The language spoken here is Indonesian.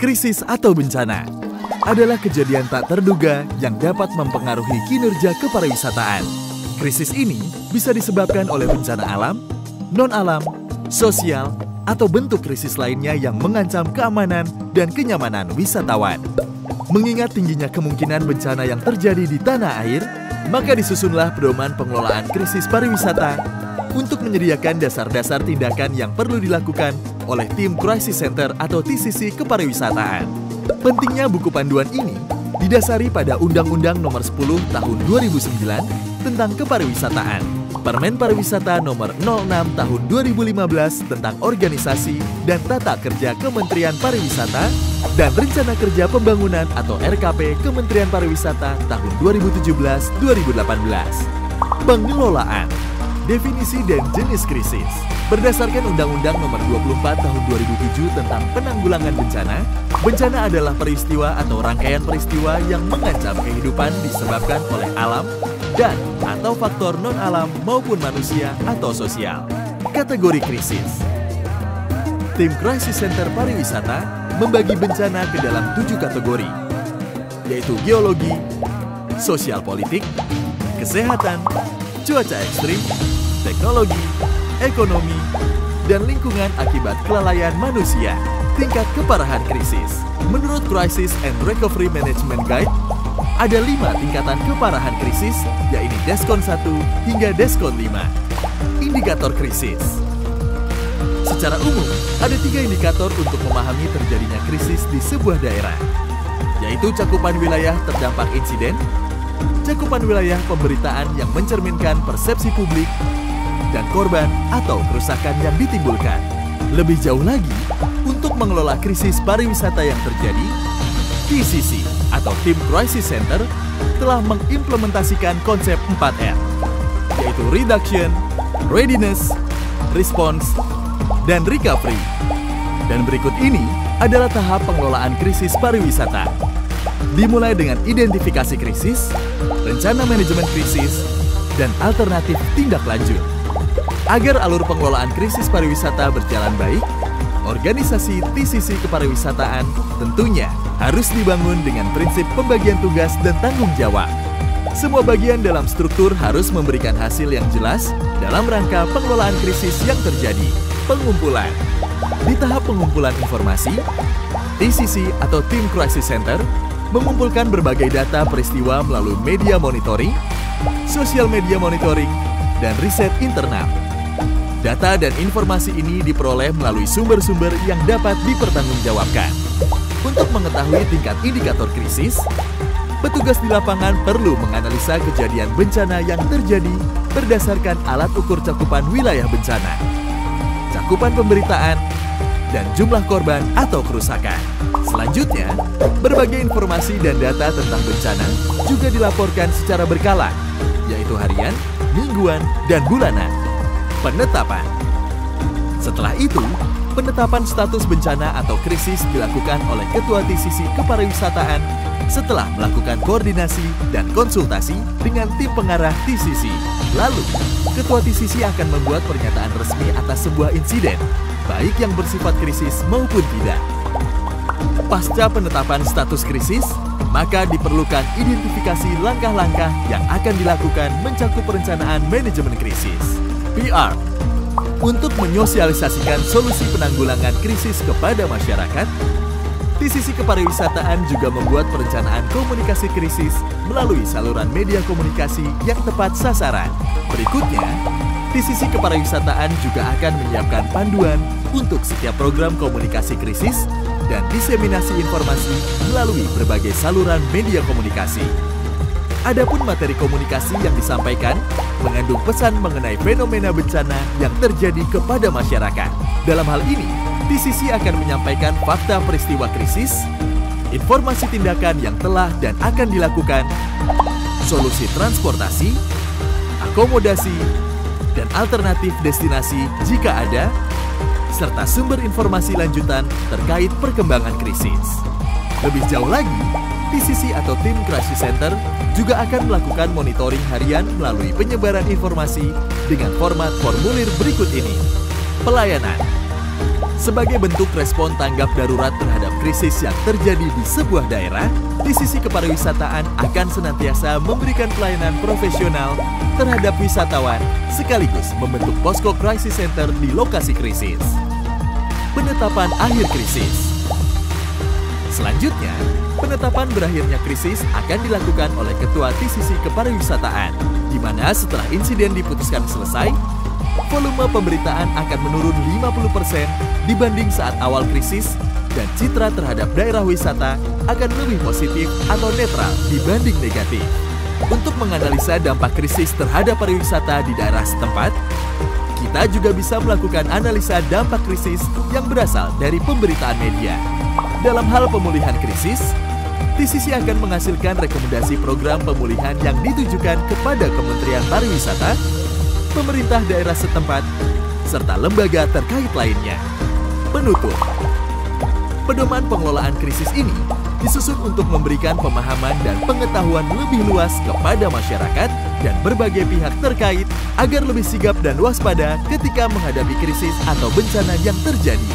Krisis atau bencana adalah kejadian tak terduga yang dapat mempengaruhi kinerja kepariwisataan. Krisis ini bisa disebabkan oleh bencana alam, non-alam, sosial, atau bentuk krisis lainnya yang mengancam keamanan dan kenyamanan wisatawan. Mengingat tingginya kemungkinan bencana yang terjadi di tanah air, maka disusunlah pedoman pengelolaan krisis pariwisata untuk menyediakan dasar-dasar tindakan yang perlu dilakukan oleh tim Crisis Center atau TCC Kepariwisataan. Pentingnya buku panduan ini didasari pada Undang-Undang Nomor 10 Tahun 2009 tentang Kepariwisataan, Permen Pariwisata Nomor 06 Tahun 2015 tentang Organisasi dan Tata Kerja Kementerian Pariwisata, dan Rencana Kerja Pembangunan atau RKP Kementerian Pariwisata tahun 2017-2018. Pengelolaan, definisi dan jenis krisis. Berdasarkan Undang-Undang Nomor 24 Tahun 2007 tentang Penanggulangan Bencana, bencana adalah peristiwa atau rangkaian peristiwa yang mengancam kehidupan disebabkan oleh alam dan atau faktor non-alam maupun manusia atau sosial. Kategori krisis. Tim Crisis Center Pariwisata membagi bencana ke dalam 7 kategori, yaitu geologi, sosial politik, kesehatan, cuaca ekstrim, teknologi, ekonomi, dan lingkungan akibat kelalaian manusia. Tingkat keparahan krisis. Menurut Crisis and Recovery Management Guide, ada 5 tingkatan keparahan krisis, yaitu Deskon 1 hingga Deskon 5. Indikator krisis. Secara umum, ada 3 indikator untuk memahami terjadinya krisis di sebuah daerah, yaitu cakupan wilayah terdampak insiden, cakupan wilayah pemberitaan yang mencerminkan persepsi publik, dan korban atau kerusakan yang ditimbulkan. Lebih jauh lagi, untuk mengelola krisis pariwisata yang terjadi, TCC atau Tim Crisis Center telah mengimplementasikan konsep 4R, yaitu Reduction, Readiness, Response, dan Recovery. Dan berikut ini adalah tahap pengelolaan krisis pariwisata. Dimulai dengan identifikasi krisis, rencana manajemen krisis, dan alternatif tindak lanjut. Agar alur pengelolaan krisis pariwisata berjalan baik, organisasi TCC Kepariwisataan tentunya harus dibangun dengan prinsip pembagian tugas dan tanggung jawab. Semua bagian dalam struktur harus memberikan hasil yang jelas dalam rangka pengelolaan krisis yang terjadi. Pengumpulan. Di tahap pengumpulan informasi, TCC atau Tim Crisis Center mengumpulkan berbagai data peristiwa melalui media monitoring, sosial media monitoring, dan riset internal. Data dan informasi ini diperoleh melalui sumber-sumber yang dapat dipertanggungjawabkan. Untuk mengetahui tingkat indikator krisis, petugas di lapangan perlu menganalisa kejadian bencana yang terjadi berdasarkan alat ukur cakupan wilayah bencana, cakupan pemberitaan, dan jumlah korban atau kerusakan. Selanjutnya, berbagai informasi dan data tentang bencana juga dilaporkan secara berkala, yaitu harian, mingguan, dan bulanan. Penetapan. Setelah itu, penetapan status bencana atau krisis dilakukan oleh Ketua TCC Kepariwisataan setelah melakukan koordinasi dan konsultasi dengan tim pengarah TCC. Lalu, Ketua TCC akan membuat pernyataan resmi atas sebuah insiden, baik yang bersifat krisis maupun tidak. Pasca penetapan status krisis, maka diperlukan identifikasi langkah-langkah yang akan dilakukan mencakup perencanaan manajemen krisis. PR. Untuk menyosialisasikan solusi penanggulangan krisis kepada masyarakat, TCC Kepariwisataan juga membuat perencanaan komunikasi krisis melalui saluran media komunikasi yang tepat sasaran. Berikutnya, TCC Kepariwisataan juga akan menyiapkan panduan untuk setiap program komunikasi krisis dan diseminasi informasi melalui berbagai saluran media komunikasi. Adapun materi komunikasi yang disampaikan mengandung pesan mengenai fenomena bencana yang terjadi kepada masyarakat. Dalam hal ini, TCC akan menyampaikan fakta peristiwa krisis, informasi tindakan yang telah dan akan dilakukan, solusi transportasi, akomodasi, dan alternatif destinasi jika ada, serta sumber informasi lanjutan terkait perkembangan krisis. Lebih jauh lagi, TCC atau Tim Crisis Center juga akan melakukan monitoring harian melalui penyebaran informasi dengan format formulir berikut ini. Pelayanan. Sebagai bentuk respon tanggap darurat terhadap krisis yang terjadi di sebuah daerah, di sisi kepariwisataan akan senantiasa memberikan pelayanan profesional terhadap wisatawan sekaligus membentuk posko crisis center di lokasi krisis. Penetapan akhir krisis. Selanjutnya, penetapan berakhirnya krisis akan dilakukan oleh Ketua TCC Kepariwisataan, di mana setelah insiden diputuskan selesai, volume pemberitaan akan menurun 50% dibanding saat awal krisis dan citra terhadap daerah wisata akan lebih positif atau netral dibanding negatif. Untuk menganalisa dampak krisis terhadap pariwisata di daerah setempat, kita juga bisa melakukan analisa dampak krisis yang berasal dari pemberitaan media. Dalam hal pemulihan krisis, TCC akan menghasilkan rekomendasi program pemulihan yang ditujukan kepada Kementerian Pariwisata, pemerintah daerah setempat, serta lembaga terkait lainnya. Penutup. Pedoman pengelolaan krisis ini disusun untuk memberikan pemahaman dan pengetahuan lebih luas kepada masyarakat dan berbagai pihak terkait agar lebih sigap dan waspada ketika menghadapi krisis atau bencana yang terjadi.